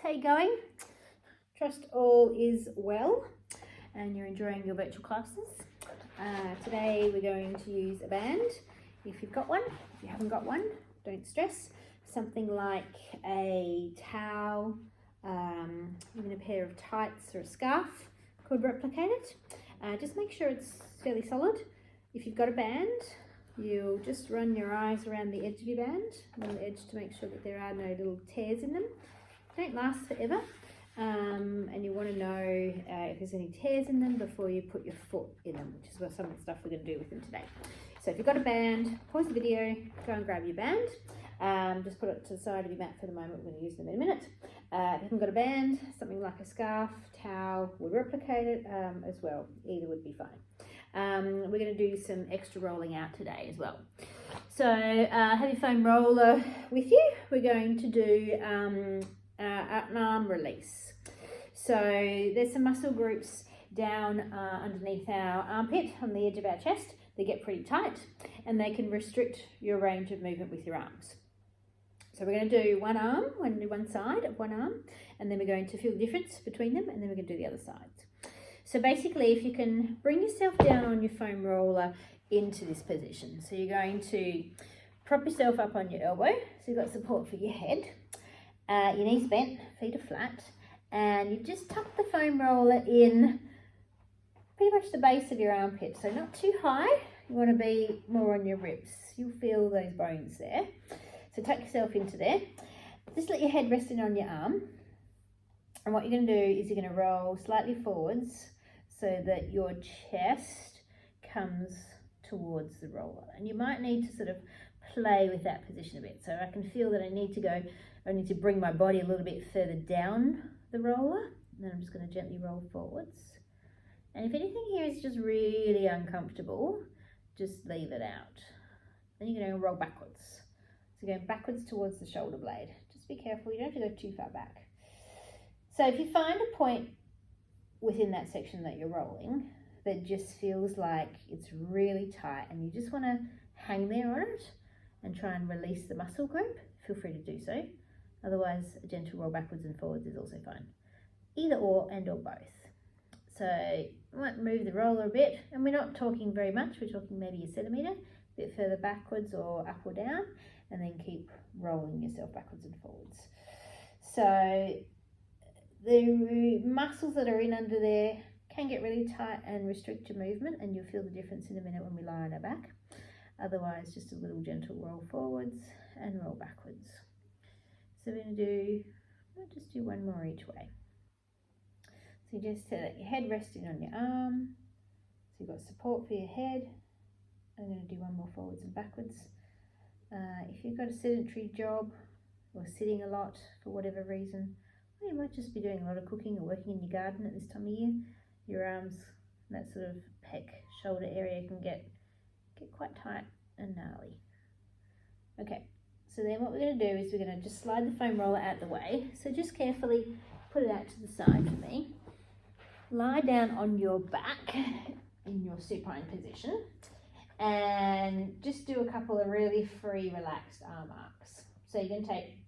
How you going? Trust all is well and you're enjoying your virtual classes. Today we're going to use a band. If you've got one, if you haven't got one, don't stress. Something like a towel, even a pair of tights or a scarf could replicate it. Just make sure it's fairly solid. If you've got a band, you'll just run your eyes around the edge of your band, around the edge, to make sure that there are no little tears in them. They don't last forever, and you want to know if there's any tears in them before you put your foot in them, which is what some of the stuff we're going to do with them today. So if you've got a band, pause the video, go and grab your band. Just put it to the side of your mat for the moment. We're going to use them in a minute. If you haven't got a band, something like a scarf, towel would replicate it as well. Either would be fine. We're going to do some extra rolling out today as well. So have your foam roller with you. We're going to do an arm release. So there's some muscle groups down underneath our armpit on the edge of our chest. They get pretty tight and they can restrict your range of movement with your arms. So we're going to do one arm, we're going to do one side of one arm, and then we're going to feel the difference between them, and then we're going to do the other sides. So basically, if you can bring yourself down on your foam roller into this position. So you're going to prop yourself up on your elbow, so you've got support for your head. Your knees bent, feet are flat, and you just tuck the foam roller in pretty much the base of your armpit. So not too high, you want to be more on your ribs. You'll feel those bones there. So tuck yourself into there. Just let your head rest in on your arm. And what you're going to do is you're going to roll slightly forwards so that your chest comes towards the roller. And you might need to sort of play with that position a bit. So I can feel that I need to bring my body a little bit further down the roller. And then I'm just going to gently roll forwards. And if anything here is just really uncomfortable, just leave it out. Then you're going to roll backwards. So going backwards towards the shoulder blade. Just be careful, you don't have to go too far back. So if you find a point within that section that you're rolling that just feels like it's really tight and you just want to hang there on it and try and release the muscle group, feel free to do so. Otherwise, a gentle roll backwards and forwards is also fine. Either or and or both. So you might move the roller a bit, and we're not talking very much, we're talking maybe a centimetre, a bit further backwards or up or down, and then keep rolling yourself backwards and forwards. So the muscles that are in under there can get really tight and restrict your movement, and you'll feel the difference in a minute when we lie on our back. Otherwise, just a little gentle roll forwards and roll backwards. So we're going to just do one more each way. So you just let your head resting on your arm. So you've got support for your head. I'm going to do one more forwards and backwards. If you've got a sedentary job or sitting a lot for whatever reason, well, you might just be doing a lot of cooking or working in your garden at this time of year. Your arms, that sort of pec, shoulder area can get quite tight and gnarly. Okay, so then what we're going to do is we're going to just slide the foam roller out the way. So just carefully put it out to the side for me. Lie down on your back in your supine position and just do a couple of really free, relaxed arm arcs. So you're going to take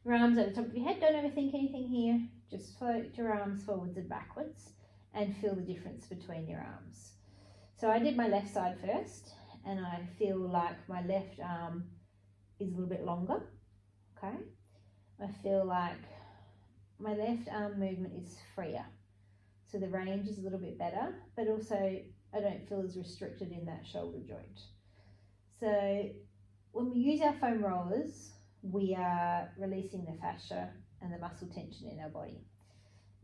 your arms over the top of your head. Don't overthink anything here. Just float your arms forwards and backwards and feel the difference between your arms. So I did my left side first, and I feel like my left arm is a little bit longer. Okay, I feel like my left arm movement is freer. So the range is a little bit better, but also I don't feel as restricted in that shoulder joint. So when we use our foam rollers, we are releasing the fascia and the muscle tension in our body.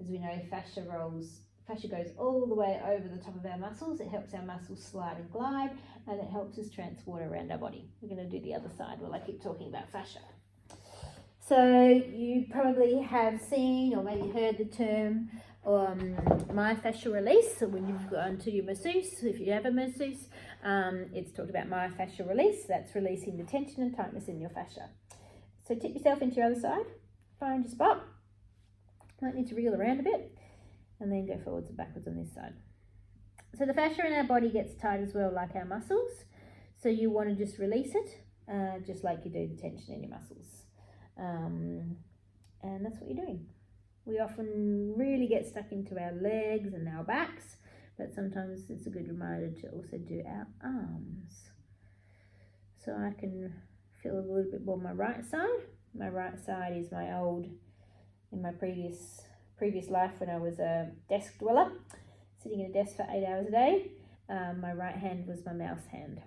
As we know, fascia goes all the way over the top of our muscles. It helps our muscles slide and glide, and it helps us transport around our body. We're going to do the other side while I keep talking about fascia. So you probably have seen or maybe heard the term myofascial release. So when you've gone to your masseuse, if you have a masseuse, it's talked about myofascial release. That's releasing the tension and tightness in your fascia. So tip yourself into your other side, find your spot. Might need to wriggle around a bit, and then go forwards and backwards on this side. So the fascia in our body gets tight as well, like our muscles. So you want to just release it, just like you do the tension in your muscles. And that's what you're doing. We often really get stuck into our legs and our backs, but sometimes it's a good reminder to also do our arms. So I can feel a little bit more my right side. My right side is my old, in my previous life when I was a desk dweller, sitting at a desk for 8 hours a day. My right hand was my mouse hand.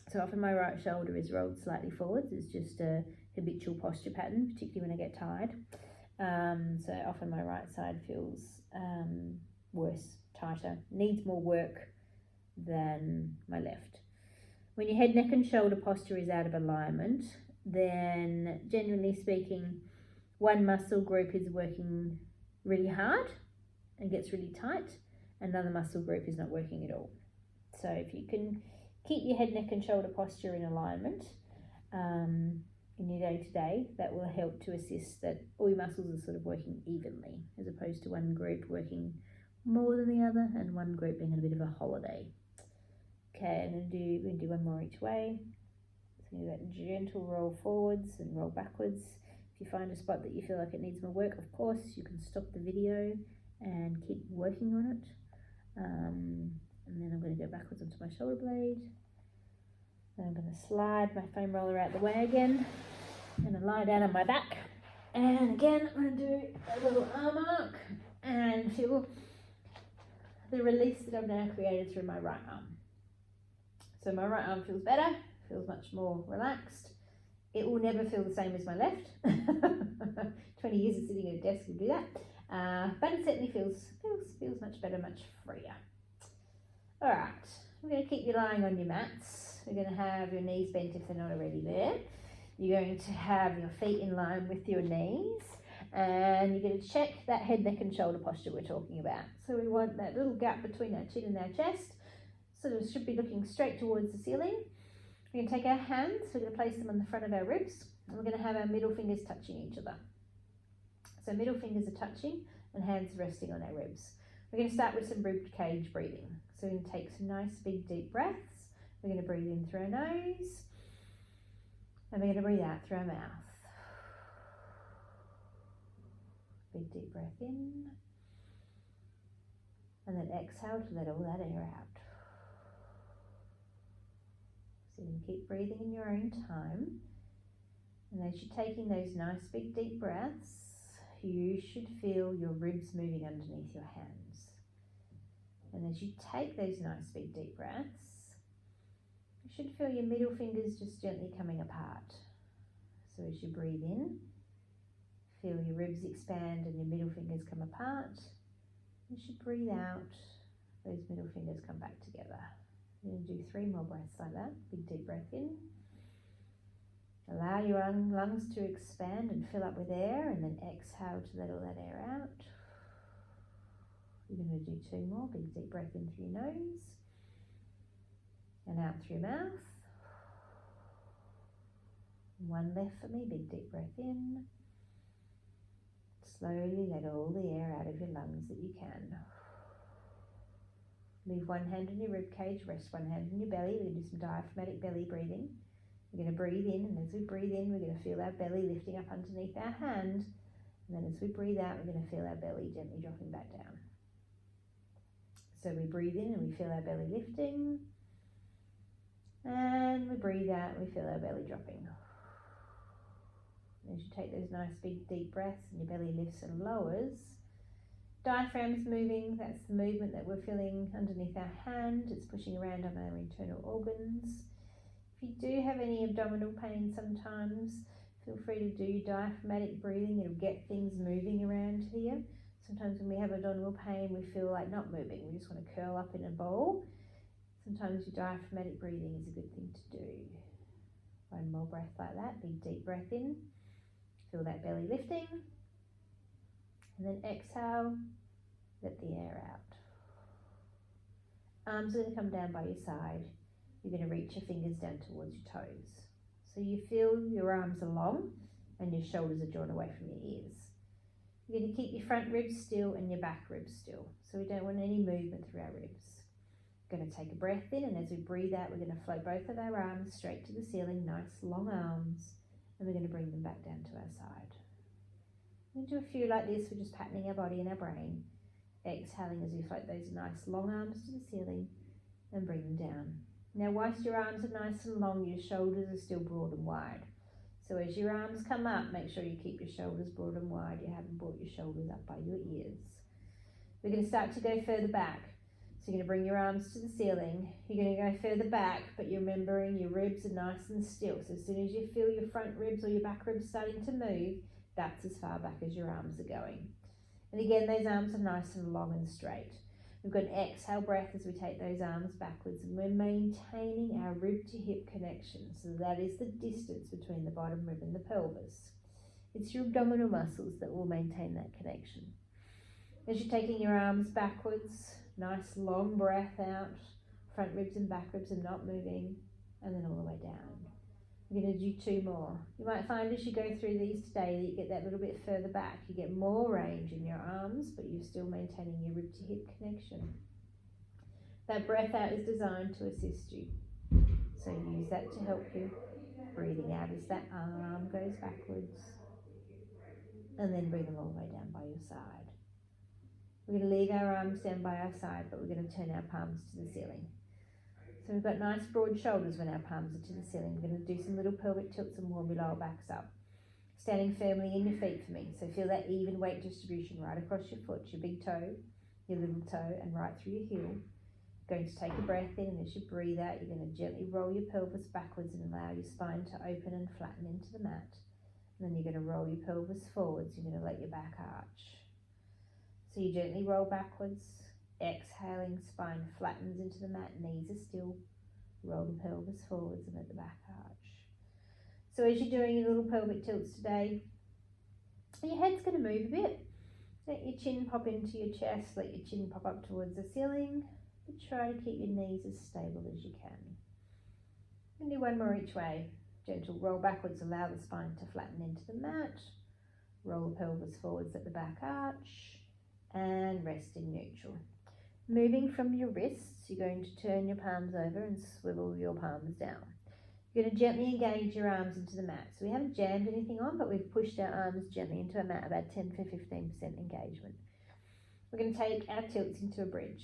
So often my right shoulder is rolled slightly forwards. It's just a habitual posture pattern, particularly when I get tired. So often my right side feels worse, tighter, needs more work than my left. When your head, neck and shoulder posture is out of alignment, then generally speaking, one muscle group is working really hard and gets really tight, another muscle group is not working at all. So if you can keep your head, neck and shoulder posture in alignment in your day-to-day, that will help to assist that all your muscles are sort of working evenly, as opposed to one group working more than the other and one group being on a bit of a holiday. Okay, we're going to do one more each way. So do that gentle roll forwards and roll backwards. If you find a spot that you feel like it needs more work, of course, you can stop the video and keep working on it. And then I'm going to go backwards onto my shoulder blade. Then I'm going to slide my foam roller out the way again. I'm going to lie down on my back. And again, I'm going to do a little arm arc and feel the release that I've now created through my right arm. So my right arm feels better, feels much more relaxed. It will never feel the same as my left. 20 years of sitting at a desk will do that. But it certainly feels much better, much freer. All right, we're going to keep you lying on your mats. We're going to have your knees bent if they're not already there. You're going to have your feet in line with your knees. And you're going to check that head, neck and shoulder posture we're talking about. So we want that little gap between our chin and our chest. So it should be looking straight towards the ceiling. We're going to take our hands, we're going to place them on the front of our ribs, and we're going to have our middle fingers touching each other. So middle fingers are touching and hands resting on our ribs. We're going to start with some rib cage breathing. So we're going to take some nice big deep breaths. We're going to breathe in through our nose, and we're going to breathe out through our mouth. Big deep breath in, and then exhale to let all that air out. So you can keep breathing in your own time. And as you're taking those nice big deep breaths, you should feel your ribs moving underneath your hands. And as you take those nice big deep breaths, you should feel your middle fingers just gently coming apart. So as you breathe in, feel your ribs expand and your middle fingers come apart. You should breathe out, those middle fingers come back together. You're going to do 3 more breaths like that. Big deep breath in. Allow your lungs to expand and fill up with air, and then exhale to let all that air out. You're going to do 2 more. Big deep breath in through your nose and out through your mouth. 1 left for me. Big deep breath in. Slowly let all the air out of your lungs that you can. Leave 1 hand on your rib cage, rest 1 hand on your belly. We're going to do some diaphragmatic belly breathing. We're going to breathe in, and as we breathe in, we're going to feel our belly lifting up underneath our hand. And then as we breathe out, we're going to feel our belly gently dropping back down. So we breathe in and we feel our belly lifting. And we breathe out and we feel our belly dropping. As you take those nice big deep breaths and your belly lifts and lowers, diaphragm's moving. That's the movement that we're feeling underneath our hand. It's pushing around on our internal organs. If you do have any abdominal pain sometimes, feel free to do diaphragmatic breathing. It'll get things moving around here. Sometimes when we have abdominal pain, we feel like not moving. We just want to curl up in a ball. Sometimes your diaphragmatic breathing is a good thing to do. 1 more breath like that. Big deep breath in. Feel that belly lifting. And then exhale, let the air out. Arms are going to come down by your side. You're going to reach your fingers down towards your toes. So you feel your arms are long and your shoulders are drawn away from your ears. You're going to keep your front ribs still and your back ribs still. So we don't want any movement through our ribs. We're going to take a breath in, and as we breathe out, we're going to flow both of our arms straight to the ceiling, nice long arms, and we're going to bring them back down to our side. We'll do a few like this. We're just patterning our body and our brain. Exhaling as we float those nice long arms to the ceiling and bring them down. Now, whilst your arms are nice and long, your shoulders are still broad and wide. So as your arms come up, make sure you keep your shoulders broad and wide. You haven't brought your shoulders up by your ears. We're going to start to go further back. So you're going to bring your arms to the ceiling. You're going to go further back, but you're remembering your ribs are nice and still. So as soon as you feel your front ribs or your back ribs starting to move, that's as far back as your arms are going. And again, those arms are nice and long and straight. We've got an exhale breath as we take those arms backwards, and we're maintaining our rib to hip connection. So that is the distance between the bottom rib and the pelvis. It's your abdominal muscles that will maintain that connection. As you're taking your arms backwards, nice long breath out, front ribs and back ribs are not moving, and then all the way down. We're going to do 2 more. You might find as you go through these today that you get that little bit further back. You get more range in your arms, but you're still maintaining your rib to hip connection. That breath out is designed to assist you. So use that to help you. Breathing out as that arm goes backwards. And then bring them all the way down by your side. We're going to leave our arms down by our side, but we're going to turn our palms to the ceiling. So we've got nice broad shoulders when our palms are to the ceiling. We're going to do some little pelvic tilts and warm your lower backs up. Standing firmly in your feet for me. So feel that even weight distribution right across your foot, your big toe, your little toe, and right through your heel. Going to take a breath in, and as you breathe out, you're going to gently roll your pelvis backwards and allow your spine to open and flatten into the mat. And then you're going to roll your pelvis forwards. You're going to let your back arch. So you gently roll backwards. Exhaling, spine flattens into the mat, knees are still. Roll the pelvis forwards and let the back arch. So as you're doing your little pelvic tilts today, your head's going to move a bit. Let your chin pop into your chest, let your chin pop up towards the ceiling, but try to keep your knees as stable as you can. And do 1 more each way. Gentle roll backwards, allow the spine to flatten into the mat. Roll the pelvis forwards, let the back arch, and rest in neutral. Moving from your wrists, you're going to turn your palms over and swivel your palms down. You're going to gently engage your arms into the mat. So we haven't jammed anything on, but we've pushed our arms gently into a mat, about 10 to 15% engagement. We're going to take our tilts into a bridge.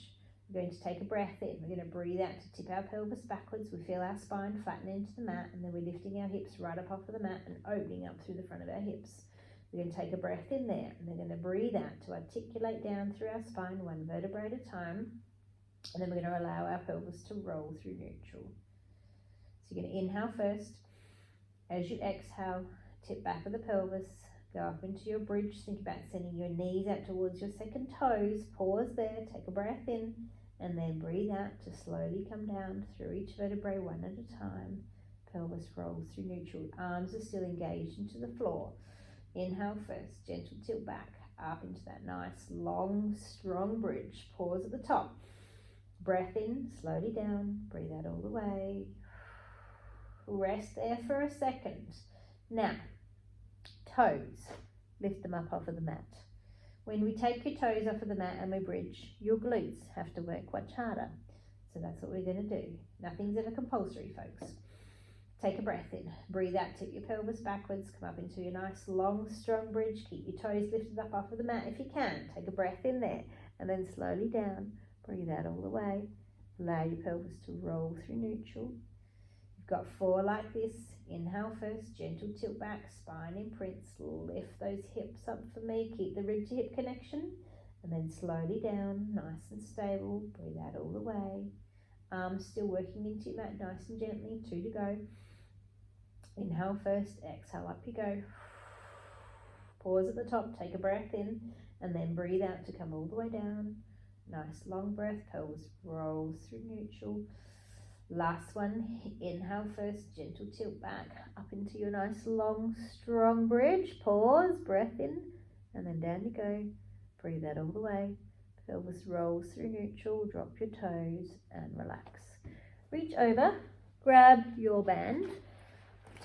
We're going to take a breath in. We're going to breathe out to tip our pelvis backwards. We feel our spine flatten into the mat, and then we're lifting our hips right up off of the mat and opening up through the front of our hips. We're going to take a breath in there, and then going to breathe out to articulate down through our spine 1 vertebra at a time, and then we're going to allow our pelvis to roll through neutral. So you're going to inhale first. As you exhale, tip back of the pelvis, go up into your bridge. Think about sending your knees out towards your second toes. Pause there, take a breath in, and then breathe out to slowly come down through each vertebrae 1 at a time. Pelvis rolls through neutral. Arms are still engaged into the floor. Inhale first, gentle tilt back, up into that nice, long, strong bridge. Pause at the top. Breath in, slowly down, breathe out all the way. Rest there for a second. Now, toes, lift them up off of the mat. When we take your toes off of the mat and we bridge, your glutes have to work much harder. So that's what we're going to do. Nothing's ever compulsory, folks. Take a breath in, breathe out, tip your pelvis backwards, come up into your nice long strong bridge, keep your toes lifted up off of the mat if you can. Take a breath in there and then slowly down, breathe out all the way, allow your pelvis to roll through neutral. You've got 4 like this. Inhale first, gentle tilt back, spine imprints, lift those hips up for me, keep the rib to hip connection, and then slowly down, nice and stable, breathe out all the way. Arms still working into your mat nice and gently, 2 to go. Inhale first, exhale, up you go. Pause at the top, take a breath in, and then breathe out to come all the way down. Nice long breath, pelvis rolls through neutral. Last one, inhale first, gentle tilt back, up into your nice long, strong bridge. Pause, breath in, and then down you go. Breathe out all the way. Pelvis rolls through neutral, drop your toes, and relax. Reach over, grab your band,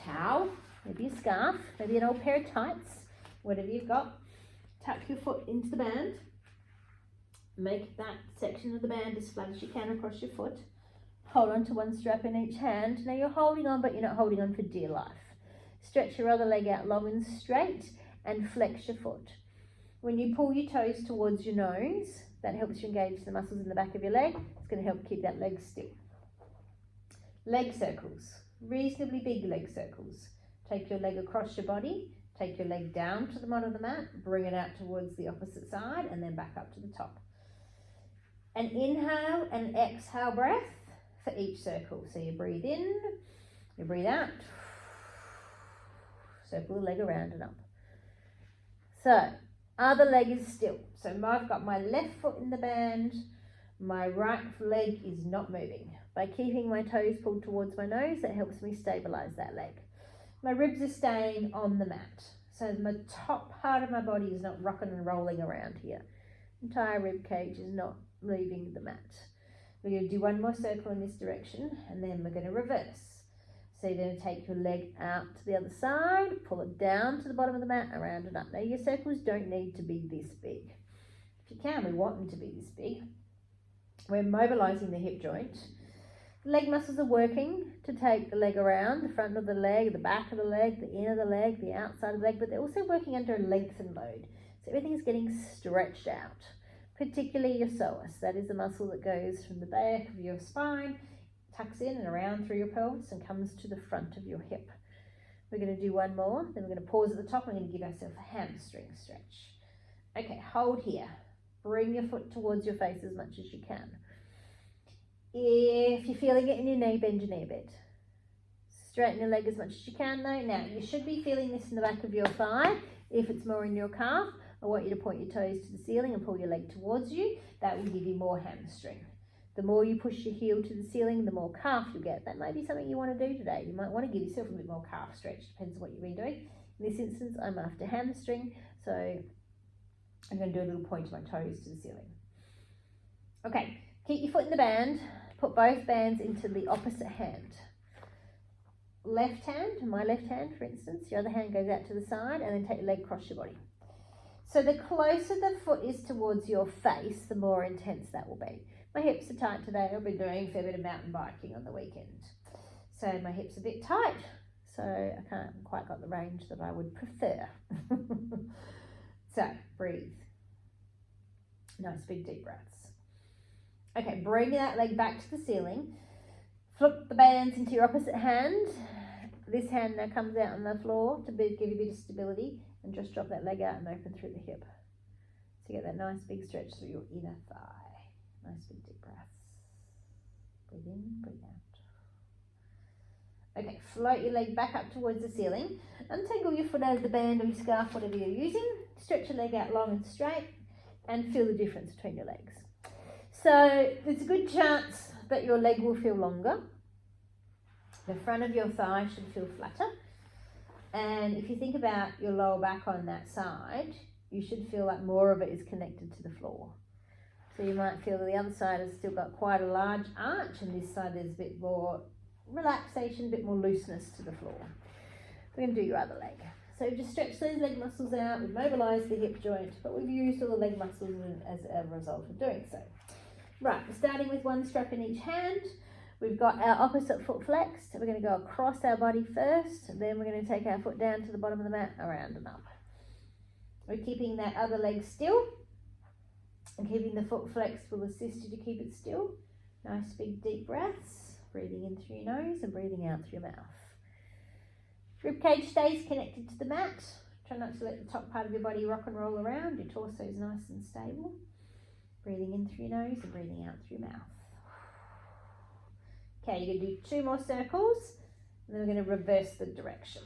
towel, maybe a scarf, maybe an old pair of tights, whatever you've got. Tuck your foot into the band. Make that section of the band as flat as you can across your foot. Hold on to one strap in each hand. Now you're holding on, but you're not holding on for dear life. Stretch your other leg out long and straight and flex your foot. When you pull your toes towards your nose, that helps you engage the muscles in the back of your leg. It's going to help keep that leg still. Leg circles, reasonably big leg circles. Take your leg across your body, take your leg down to the bottom of the mat, bring it out towards the opposite side, and then back up to the top. An inhale and exhale breath for each circle. So you breathe in, you breathe out, circle the leg around and up. So, other leg is still. So I've got my left foot in the band, my right leg is not moving. By keeping my toes pulled towards my nose, that helps me stabilize that leg. My ribs are staying on the mat. So my top part of my body is not rocking and rolling around here. Entire rib cage is not leaving the mat. We're going to do one more circle in this direction, and then we're going to reverse. So you're going to take your leg out to the other side, pull it down to the bottom of the mat, around and up. Now your circles don't need to be this big. If you can, we want them to be this big. We're mobilizing the hip joint. The leg muscles are working to take the leg around, the front of the leg, the back of the leg, the inner of the leg, the outside of the leg, but they're also working under a lengthen load. So everything's getting stretched out, particularly your psoas. That is the muscle that goes from the back of your spine, tucks in and around through your pelvis and comes to the front of your hip. We're going to do one more, then we're going to pause at the top and we're going to give ourselves a hamstring stretch. Okay, hold here. Bring your foot towards your face as much as you can. If you're feeling it in your knee, bend your knee a bit. Straighten your leg as much as you can though. Now, you should be feeling this in the back of your thigh. If it's more in your calf, I want you to point your toes to the ceiling and pull your leg towards you. That will give you more hamstring. The more you push your heel to the ceiling, the more calf you get. That might be something you want to do today. You might want to give yourself a bit more calf stretch. Depends on what you've been doing. In this instance, I'm after hamstring, so I'm going to do a little point to my toes to the ceiling. Okay, keep your foot in the band. Put both bands into the opposite hand. Left hand, my left hand for instance, your other hand goes out to the side, and then take your leg across your body. So the closer the foot is towards your face, the more intense that will be. My hips are tight today. I've been doing a fair bit of mountain biking on the weekend. So my hips are a bit tight, so I can't quite got the range that I would prefer. So breathe. Nice big deep breaths. Okay, bring that leg back to the ceiling. Flip the bands into your opposite hand. This hand now comes out on the floor to give you a bit of stability, and just drop that leg out and open through the hip. So you get that nice big stretch through your inner thigh. Nice big deep breaths. Breathe in, breathe out. Okay, float your leg back up towards the ceiling. Untangle your foot out of the band or your scarf, whatever you're using. Stretch your leg out long and straight and feel the difference between your legs. So there's a good chance that your leg will feel longer. The front of your thigh should feel flatter. And if you think about your lower back on that side, you should feel like more of it is connected to the floor. So you might feel that the other side has still got quite a large arch, and this side there's a bit more relaxation, a bit more looseness to the floor. We're going to do your other leg. So just stretch those leg muscles out. We've mobilised the hip joint, but we've used all the leg muscles as a result of doing so. Right, we're starting with one strap in each hand. We've got our opposite foot flexed. We're going to go across our body first, and then we're going to take our foot down to the bottom of the mat, around and up. We're keeping that other leg still, and keeping the foot flexed will assist you to keep it still. Nice big deep breaths, breathing in through your nose and breathing out through your mouth. Rib cage stays connected to the mat. Try not to let the top part of your body rock and roll around. Your torso is nice and stable. Breathing in through your nose and breathing out through your mouth. Okay, you're going to do 2 more circles, and then we're going to reverse the direction.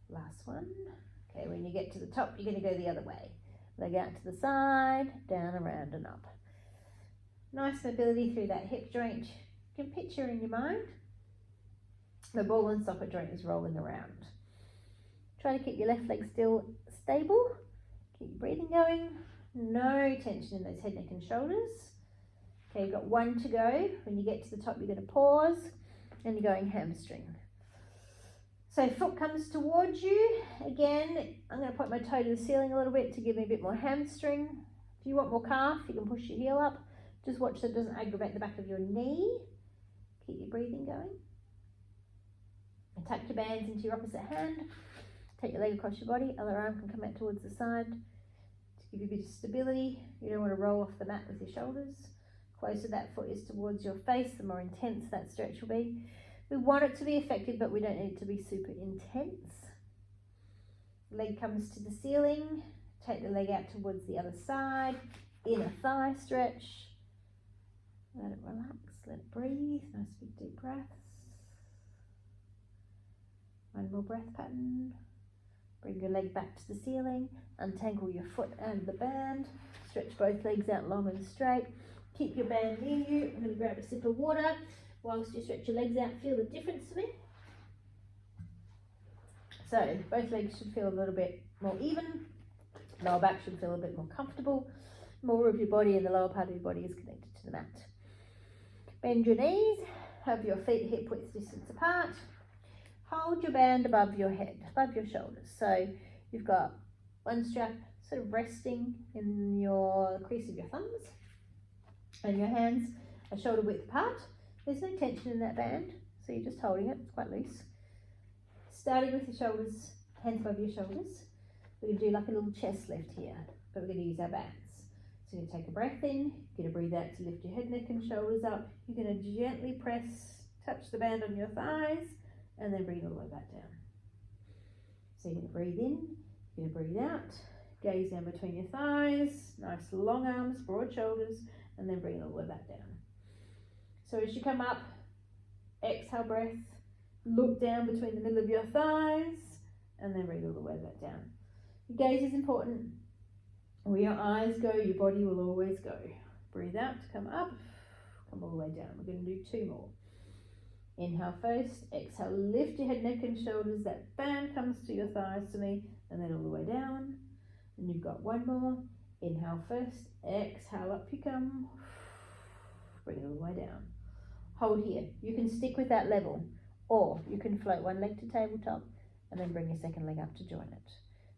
Last one. Okay, when you get to the top, you're going to go the other way. Leg out to the side, down, around and up. Nice mobility through that hip joint. You can picture in your mind the ball and socket joint is rolling around. Try to keep your left leg still stable. Keep your breathing going. No tension in those head, neck and shoulders. Okay, you've got 1 to go. When you get to the top, you're going to pause and you're going hamstring. So foot comes towards you. Again, I'm going to point my toe to the ceiling a little bit to give me a bit more hamstring. If you want more calf, you can push your heel up. Just watch that it doesn't aggravate the back of your knee. Keep your breathing going. And tuck your bands into your opposite hand. Take your leg across your body, other arm can come out towards the side to give you a bit of stability. You don't want to roll off the mat with your shoulders. Closer that foot is towards your face, the more intense that stretch will be. We want it to be effective, but we don't need it to be super intense. Leg comes to the ceiling. Take the leg out towards the other side. Inner thigh stretch. Let it relax, let it breathe. Nice big deep breaths. One more breath pattern. Bring your leg back to the ceiling. Untangle your foot and the band. Stretch both legs out long and straight. Keep your band near you. I'm going to grab a sip of water. Whilst you stretch your legs out, feel the difference to me. So both legs should feel a little bit more even. Lower back should feel a bit more comfortable. More of your body and the lower part of your body is connected to the mat. Bend your knees. Have your feet hip width distance apart. Hold your band above your head, above your shoulders. So you've got one strap sort of resting in your crease of your thumbs. And your hands are shoulder width apart. There's no tension in that band, so you're just holding it. It's quite loose. Starting with your shoulders, hands above your shoulders. We're going to do like a little chest lift here, but we're going to use our bands. So you're going to take a breath in. You're going to breathe out to lift your head, neck and shoulders up. You're going to gently press, touch the band on your thighs, and then bring it all the way back down. So you're going to breathe in, you're going to breathe out, gaze down between your thighs, nice long arms, broad shoulders, and then bring it all the way back down. So as you come up, exhale breath, look down between the middle of your thighs, and then bring it all the way back down. Your gaze is important. Where your eyes go, your body will always go. Breathe out to come up, come all the way down. We're going to do two more. Inhale first, exhale, lift your head, neck and shoulders. That band comes to your thighs to me, and then all the way down. And you've got one more. Inhale first, exhale, up you come. Bring it all the way down. Hold here. You can stick with that level, or you can float one leg to tabletop and then bring your second leg up to join it.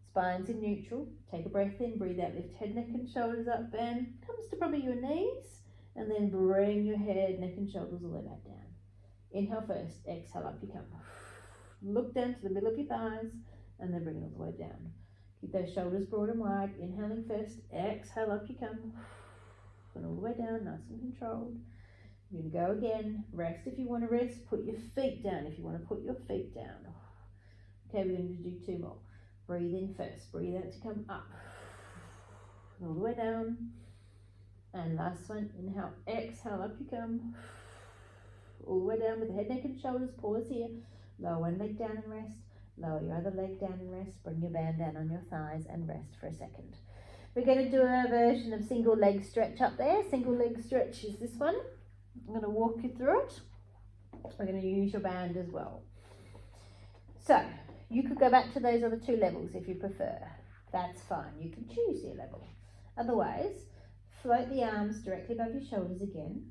Spine's in neutral. Take a breath in, breathe out, lift head, neck and shoulders up, bend comes to probably your knees, and then bring your head, neck and shoulders all the way back down. Inhale first, exhale, up you come. Look down to the middle of your thighs, and then bring it all the way down. Keep those shoulders broad and wide. Inhaling first, exhale, up you come. And all the way down, nice and controlled. You're going to go again. Rest if you want to rest. Put your feet down if you want to put your feet down. Okay, we're going to do two more. Breathe in first. Breathe out to come up. And all the way down. And last one, inhale, exhale, up you come. All the way down with the head, neck and shoulders. Pause here. Lower one leg down and rest. Lower your other leg down and rest. Bring your band down on your thighs and rest for a second. We're going to do a version of single leg stretch up there. Single leg stretch is this one. I'm going to walk you through it. We're going to use your band as well. So you could go back to those other two levels if you prefer. That's fine. You can choose your level. Otherwise, float the arms directly above your shoulders again.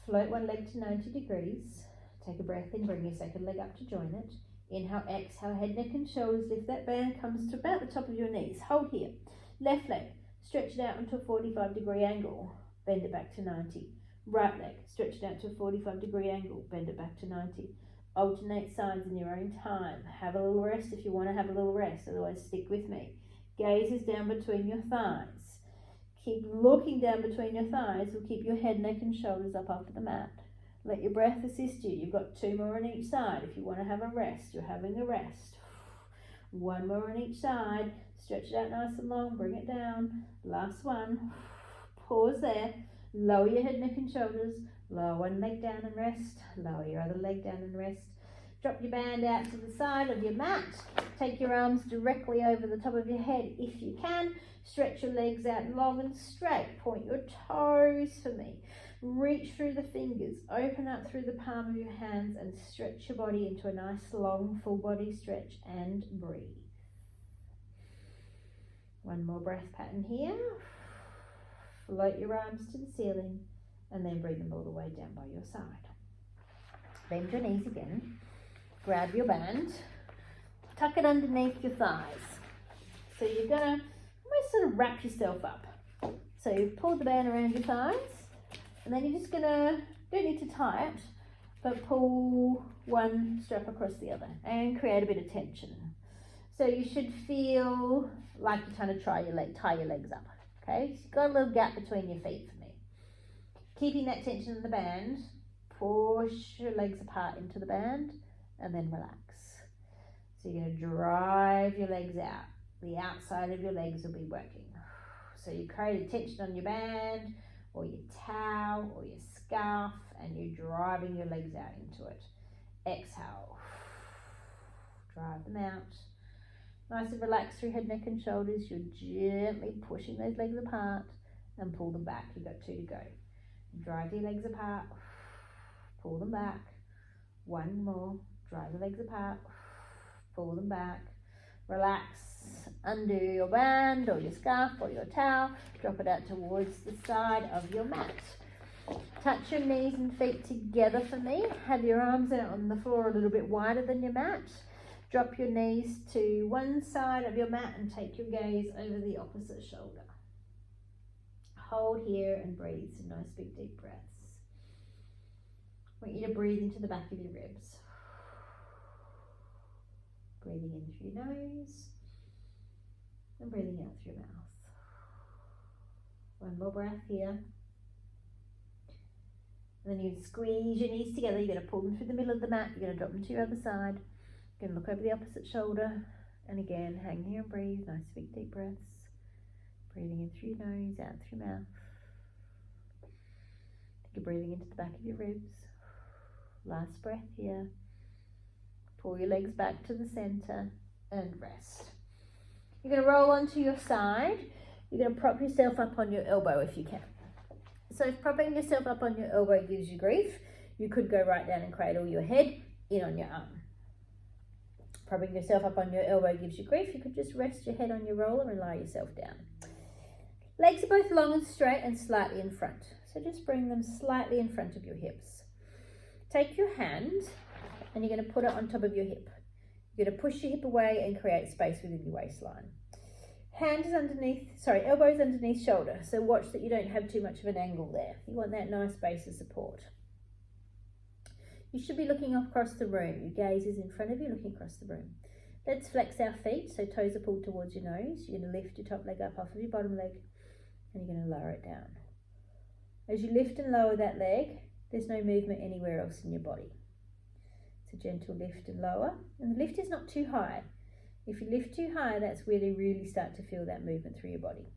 Float one leg to 90 degrees. Take a breath in, bring your second leg up to join it. Inhale, exhale, head, neck and shoulders. Lift that band, comes to about the top of your knees. Hold here. Left leg, stretch it out into a 45-degree angle. Bend it back to 90. Right leg, stretch it out to a 45-degree angle. Bend it back to 90. Alternate sides in your own time. Have a little rest if you want to have a little rest. Otherwise, stick with me. Gaze is down between your thighs. Keep looking down between your thighs. Will keep your head, neck and shoulders up off the mat. Let your breath assist you. You've got two more on each side. If you want to have a rest, you're having a rest. One more on each side. Stretch it out nice and long. Bring it down. Last one. Pause there. Lower your head, neck and shoulders. Lower one leg down and rest. Lower your other leg down and rest. Drop your band out to the side of your mat. Take your arms directly over the top of your head if you can. Stretch your legs out long and straight. Point your toes for me. Reach through the fingers. Open up through the palm of your hands and stretch your body into a nice long full body stretch and breathe. One more breath pattern here. Float your arms to the ceiling and then bring them all the way down by your side. Bend your knees again. Grab your band. Tuck it underneath your thighs. So you're going to almost sort of wrap yourself up. So you've pulled the band around your thighs and then you're just going to, don't need to tie it, but pull one strap across the other and create a bit of tension. So you should feel like you're trying to tie your legs up. Okay, so you've got a little gap between your feet for me. Keeping that tension in the band, push your legs apart into the band and then relax. So you're going to drive your legs out. The outside of your legs will be working. So you create a tension on your band or your towel or your scarf and you're driving your legs out into it. Exhale. Drive them out. Nice and relaxed through head, neck and shoulders. You're gently pushing those legs apart and pull them back. You've got 2 to go. Drive your legs apart. Pull them back. 1 more. Drive the legs apart. Pull them back. Relax. Undo your band or your scarf or your towel. Drop it out towards the side of your mat. Touch your knees and feet together for me. Have your arms out on the floor a little bit wider than your mat. Drop your knees to one side of your mat and take your gaze over the opposite shoulder. Hold here and breathe some nice big deep breaths. I want you to breathe into the back of your ribs. Breathing in through your nose and breathing out through your mouth. 1 more breath here. And then you squeeze your knees together. You're going to pull them through the middle of the mat. You're going to drop them to your other side. You're going to look over the opposite shoulder. And again, hang here and breathe. Nice big deep breaths. Breathing in through your nose, out through your mouth. You're breathing into the back of your ribs. Last breath here. Pull your legs back to the center and rest. You're going to roll onto your side. You're going to prop yourself up on your elbow if you can. So if propping yourself up on your elbow gives you grief, you could go right down and cradle your head in on your arm. Propping yourself up on your elbow gives you grief, you could just rest your head on your roller and lie yourself down. Legs are both long and straight and slightly in front. So just bring them slightly in front of your hips. Take your hand and you're going to put it on top of your hip. You're going to push your hip away and create space within your waistline. Elbows underneath shoulder. So watch that you don't have too much of an angle there. You want that nice base of support. You should be looking across the room. Your gaze is in front of you, looking across the room. Let's flex our feet, so toes are pulled towards your nose. You're going to lift your top leg up off of your bottom leg, and you're going to lower it down. As you lift and lower that leg, there's no movement anywhere else in your body. It's a gentle lift and lower, and the lift is not too high. If you lift too high, that's where you really start to feel that movement through your body.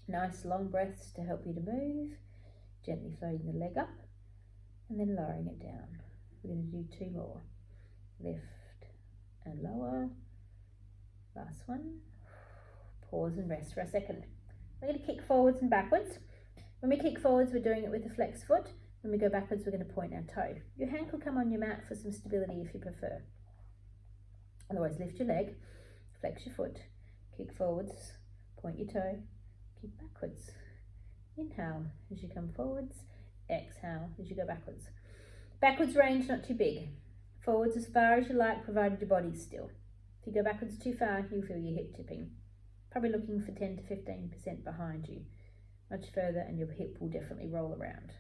Nice long breaths to help you to move, gently floating the leg up, and then lowering it down. We're going to do 2 more. Lift and lower. Last one. Pause and rest for a second. We're going to kick forwards and backwards. When we kick forwards, we're doing it with a flex foot. When we go backwards, we're going to point our toe. Your hand could come on your mat for some stability if you prefer. Otherwise, lift your leg, flex your foot, kick forwards, point your toe, kick backwards. Inhale as you come forwards, exhale as you go backwards. Backwards range not too big. Forwards as far as you like, provided your body's still. If you go backwards too far, you'll feel your hip tipping. Probably looking for 10 to 15% behind you. Much further and your hip will definitely roll around.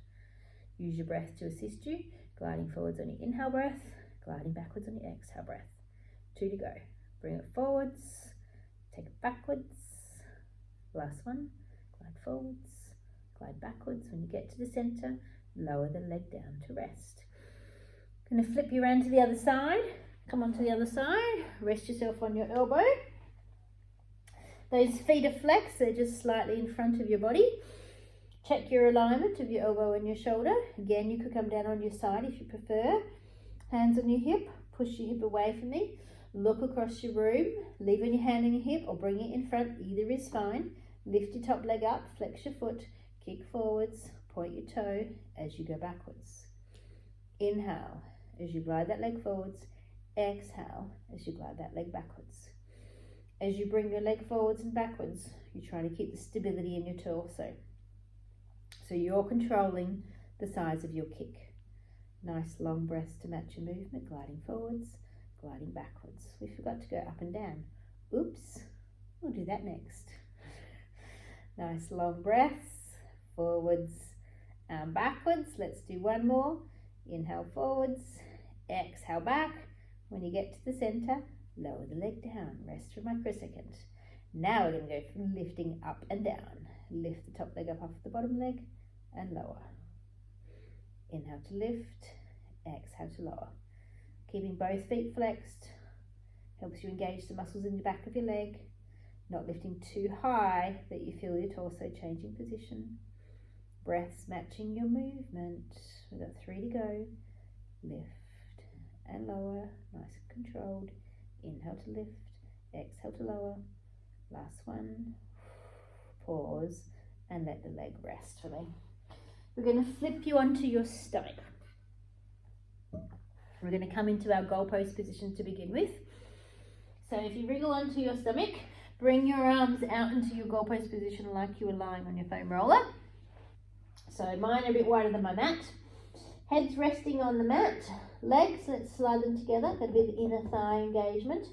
Use your breath to assist you, gliding forwards on your inhale breath, gliding backwards on your exhale breath. 2 to go. Bring it forwards, take it backwards. Last one, glide forwards, glide backwards. When you get to the center, lower the leg down to rest. Going to flip you around to the other side. Come on to the other side. Rest yourself on your elbow. Those feet are flexed, they're just slightly in front of your body. Check your alignment of your elbow and your shoulder. Again, you could come down on your side if you prefer. Hands on your hip, push your hip away from me. Look across your room, leave on your hand on your hip or bring it in front, either is fine. Lift your top leg up, flex your foot, kick forwards, point your toe as you go backwards. Inhale as you glide that leg forwards, exhale as you glide that leg backwards. As you bring your leg forwards and backwards, you're trying to keep the stability in your torso. So you're controlling the size of your kick. Nice long breaths to match your movement, gliding forwards, gliding backwards. We forgot to go up and down. Oops, we'll do that next. Nice long breaths, forwards and backwards. Let's do 1 more. Inhale forwards, exhale back. When you get to the center, lower the leg down, rest for a microsecond. Now we're going to go from lifting up and down. Lift the top leg up off the bottom leg and lower. Inhale to lift, exhale to lower. Keeping both feet flexed helps you engage the muscles in the back of your leg, not lifting too high that you feel your torso changing position. Breaths matching your movement. We've got 3 to go. Lift and lower, nice and controlled. Inhale to lift, exhale to lower. Last one. Pause and let the leg rest for me. We're going to flip you onto your stomach. We're going to come into our goalpost position to begin with. So if you wriggle onto your stomach, bring your arms out into your goalpost position like you were lying on your foam roller. So mine are a bit wider than my mat. Head's resting on the mat. Legs, let's slide them together. Got a bit of inner thigh engagement.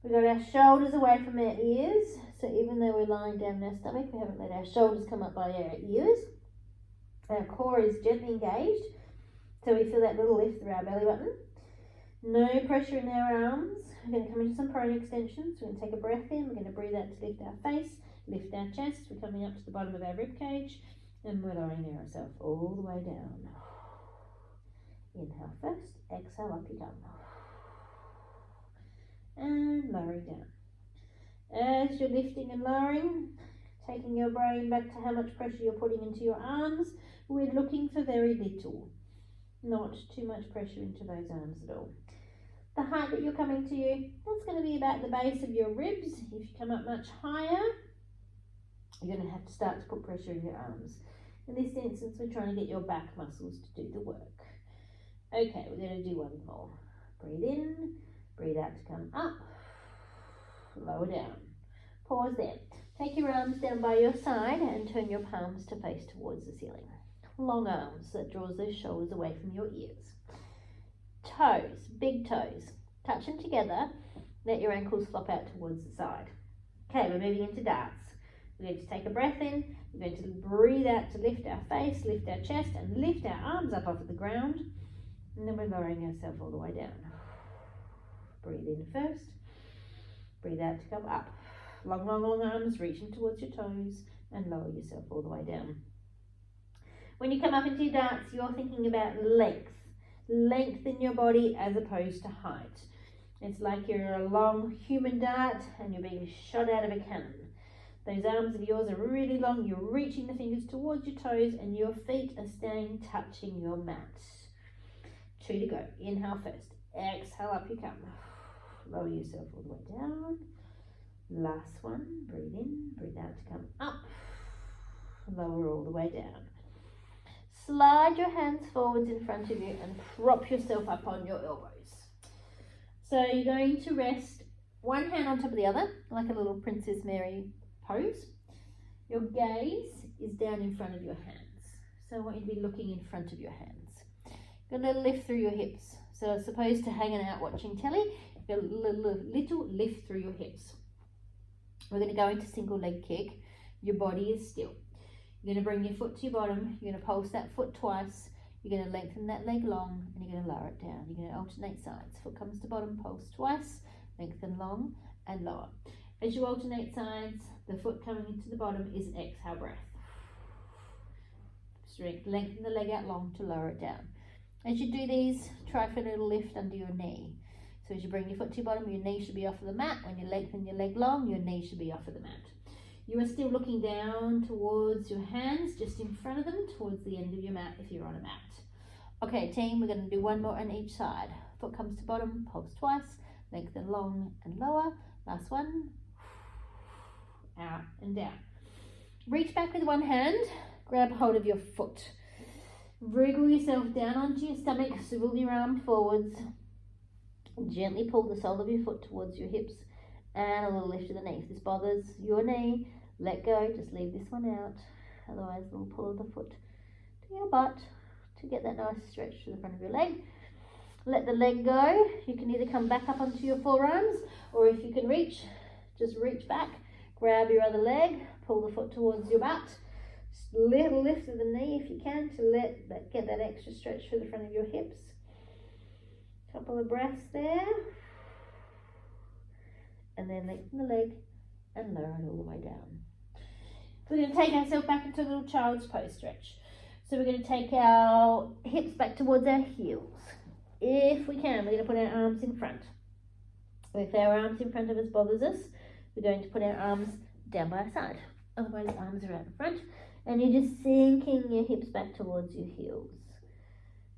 We've got our shoulders away from our ears. So even though we're lying down on our stomach, we haven't let our shoulders come up by our ears. Our core is gently engaged. So we feel that little lift through our belly button. No pressure in our arms. We're going to come into some prone extensions. We're going to take a breath in. We're going to breathe out to lift our face, lift our chest. We're coming up to the bottom of our rib cage. And we're lowering ourselves all the way down. Inhale first, exhale, up you come. And lowering down. As you're lifting and lowering, taking your brain back to how much pressure you're putting into your arms, we're looking for very little. Not too much pressure into those arms at all. The height that you're coming to, that's going to be about the base of your ribs. If you come up much higher, you're going to have to start to put pressure in your arms. In this instance, we're trying to get your back muscles to do the work. Okay, we're going to do one more. Breathe in, breathe out to come up, lower down. Pause there. Take your arms down by your side and turn your palms to face towards the ceiling. Long arms, that draws those shoulders away from your ears. Toes, big toes. Touch them together. Let your ankles flop out towards the side. Okay, we're moving into darts. We're going to take a breath in. We're going to breathe out to lift our face, lift our chest, and lift our arms up off the ground. And then we're lowering ourselves all the way down. Breathe in first. Breathe out to come up. Long, long, long arms reaching towards your toes and lower yourself all the way down. When you come up into your darts, you're thinking about length. Length in your body as opposed to height. It's like you're a long human dart and you're being shot out of a cannon. Those arms of yours are really long. You're reaching the fingers towards your toes and your feet are staying touching your mat. 2 to go. Inhale first. Exhale, up you come. Lower yourself all the way down. Last one. Breathe in, breathe out to come up. Lower all the way down. Slide your hands forwards in front of you and prop yourself up on your elbows. So you're going to rest one hand on top of the other, like a little Princess Mary pose. Your gaze is down in front of your hands. So I want you to be looking in front of your hands. Got a little lift through your hips. So as opposed to hanging out watching telly, got a little lift through your hips. We're going to go into single leg kick. Your body is still. You're going to bring your foot to your bottom. You're going to pulse that foot twice. You're going to lengthen that leg long and you're going to lower it down. You're going to alternate sides. Foot comes to bottom, pulse twice, lengthen long and lower. As you alternate sides, the foot coming into the bottom is an exhale breath. Lengthen the leg out long to lower it down. As you do these, try for a little lift under your knee. So as you bring your foot to your bottom, your knee should be off of the mat. When you lengthen your leg long, your knee should be off of the mat. You are still looking down towards your hands, just in front of them, towards the end of your mat if you're on a mat. Okay, team, we're going to do one more on each side. Foot comes to bottom, pulse twice, lengthen long and lower. Last one. Out and down. Reach back with one hand, grab hold of your foot. Wriggle yourself down onto your stomach, swivel your arm forwards. Gently pull the sole of your foot towards your hips and a little lift to the knee. If this bothers your knee, let go, just leave this one out. Otherwise, a little pull of the foot to your butt to get that nice stretch to the front of your leg. Let the leg go. You can either come back up onto your forearms, or if you can reach, just reach back, grab your other leg, pull the foot towards your butt. Just a little lift of the knee if you can to get that extra stretch for the front of your hips. Couple of breaths there. and then lengthen the leg and lower it all the way down. We're going to take ourselves back into a little child's pose stretch. So we're going to take our hips back towards our heels. If we can, we're going to put our arms in front. If our arms in front of us bothers us, we're going to put our arms down by our side. Otherwise, the arms are out in front. And you're just sinking your hips back towards your heels.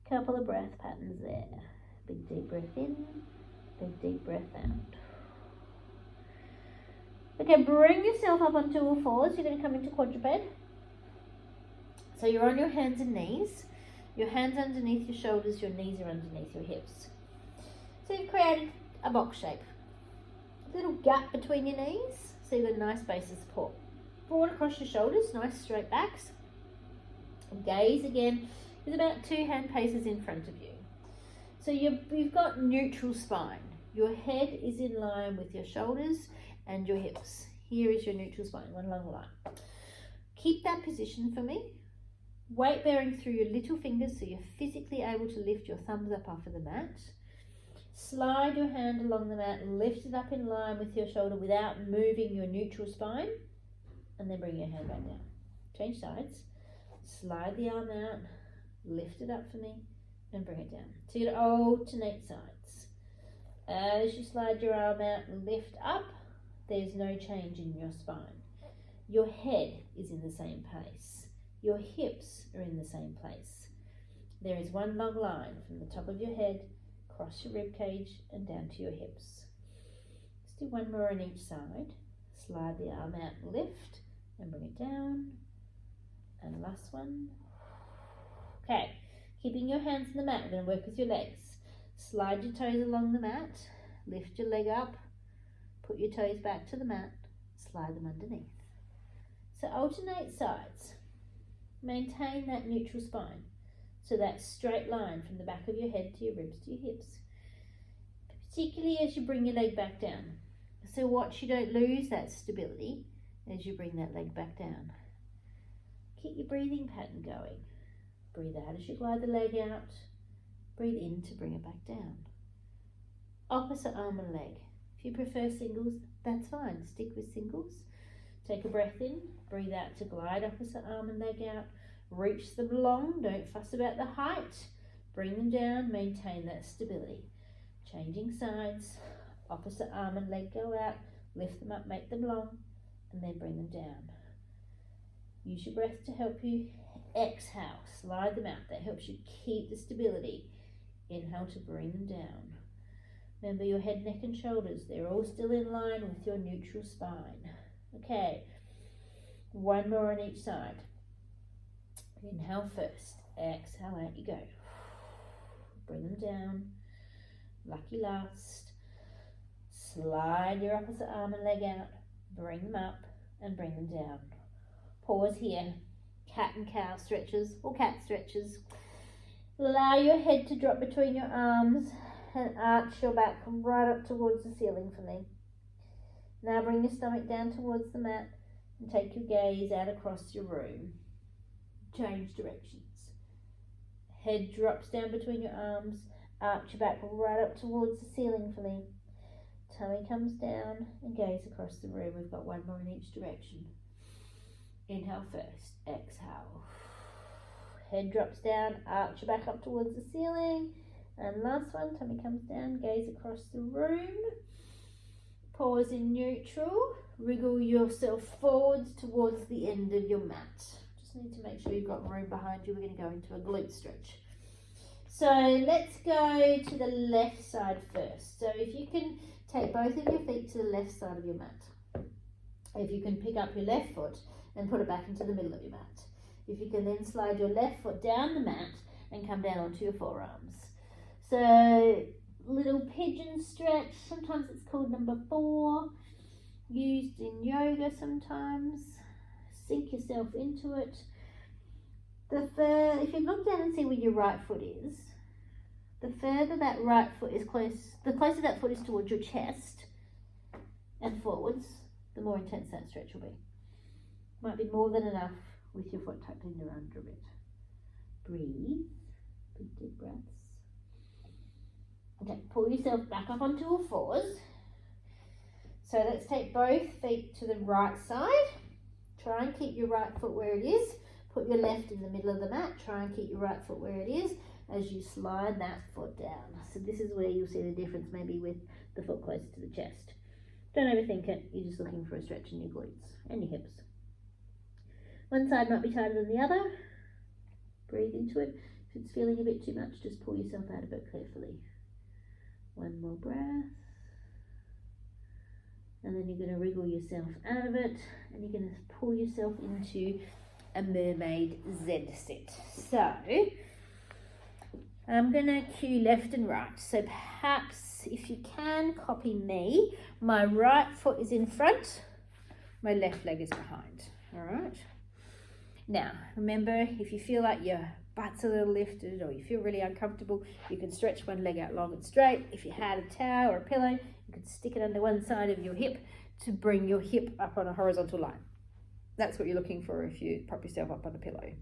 Couple of breath patterns there. Big deep breath in, big deep breath out. Okay, bring yourself up onto all fours. You're going to come into quadruped. So you're on your hands and knees. Your hands underneath your shoulders, your knees are underneath your hips. So you've created a box shape. A little gap between your knees, so you've got a nice base of support. Broad across your shoulders, nice straight backs. Gaze again is about 2 hand paces in front of you. So you've got neutral spine. Your head is in line with your shoulders and your hips. Here is your neutral spine, one long line. Keep that position for me. Weight bearing through your little fingers so you're physically able to lift your thumbs up off of the mat. Slide your hand along the mat and lift it up in line with your shoulder without moving your neutral spine. And then bring your hand back down. Change sides. Slide the arm out, lift it up for me, and bring it down. So you're going to alternate sides. As you slide your arm out and lift up, there's no change in your spine. Your head is in the same place. Your hips are in the same place. There is one long line from the top of your head, across your rib cage, and down to your hips. Let's do one more on each side. Slide the arm out and lift, and bring it down. And last one. Okay, keeping your hands on the mat, we're going to work with your legs. Slide your toes along the mat, lift your leg up, put your toes back to the mat, slide them underneath. So alternate sides. Maintain that neutral spine. So that straight line from the back of your head to your ribs to your hips. Particularly as you bring your leg back down. So watch you don't lose that stability as you bring that leg back down. Keep your breathing pattern going. Breathe out as you glide the leg out. Breathe in to bring it back down. Opposite arm and leg. If you prefer singles, that's fine. Stick with singles. Take a breath in. Breathe out to glide opposite arm and leg out. Reach them long. Don't fuss about the height. Bring them down. Maintain that stability. Changing sides. Opposite arm and leg go out. Lift them up, make them long, and then bring them down. Use your breath to help you exhale. Slide them out. That helps you keep the stability. Inhale to bring them down. Remember your head, neck and shoulders. They're all still in line with your neutral spine. Okay. One more on each side. Inhale first. Exhale, out you go. Bring them down. Lucky last. Slide your opposite arm and leg out. Bring them up and bring them down. Pause here. Cat and cow stretches or cat stretches. Allow your head to drop between your arms and arch your back right up towards the ceiling for me. Now bring your stomach down towards the mat and take your gaze out across your room. Change directions. Head drops down between your arms. Arch your back right up towards the ceiling for me. Tummy comes down and gaze across the room. We've got one more in each direction. Inhale first. Exhale. Head drops down. Arch your back up towards the ceiling. And last one. Tummy comes down. Gaze across the room. Pause in neutral. Wriggle yourself forwards towards the end of your mat. Just need to make sure you've got room behind you. We're going to go into a glute stretch. So let's go to the left side first. So if you can take both of your feet to the left side of your mat. If you can pick up your left foot and put it back into the middle of your mat. If you can then slide your left foot down the mat and come down onto your forearms. So little pigeon stretch, sometimes it's called number 4, used in yoga sometimes. Sink yourself into it. If you look down and see where your right foot is, the further that right foot is the closer that foot is towards your chest and forwards, the more intense that stretch will be. Might be more than enough with your foot tucked in your under a bit. Breathe, big deep breaths. Okay, pull yourself back up onto all fours. So let's take both feet to the right side. Try and keep your right foot where it is. Put your left in the middle of the mat. Try and keep your right foot where it is as you slide that foot down. So this is where you'll see the difference maybe with the foot closer to the chest. Don't overthink it. You're just looking for a stretch in your glutes and your hips. One side might be tighter than the other. Breathe into it. If it's feeling a bit too much, just pull yourself out of it carefully. One more breath. And then you're going to wriggle yourself out of it, and you're going to pull yourself into a mermaid Z sit. So I'm going to cue left and right. So perhaps if you can copy me, my right foot is in front, my left leg is behind. All right. Now remember, if you feel like your butt's a little lifted or you feel really uncomfortable, you can stretch one leg out long and straight. If you had a towel or a pillow, you could stick it under one side of your hip to bring your hip up on a horizontal line. That's what you're looking for if you prop yourself up on a pillow.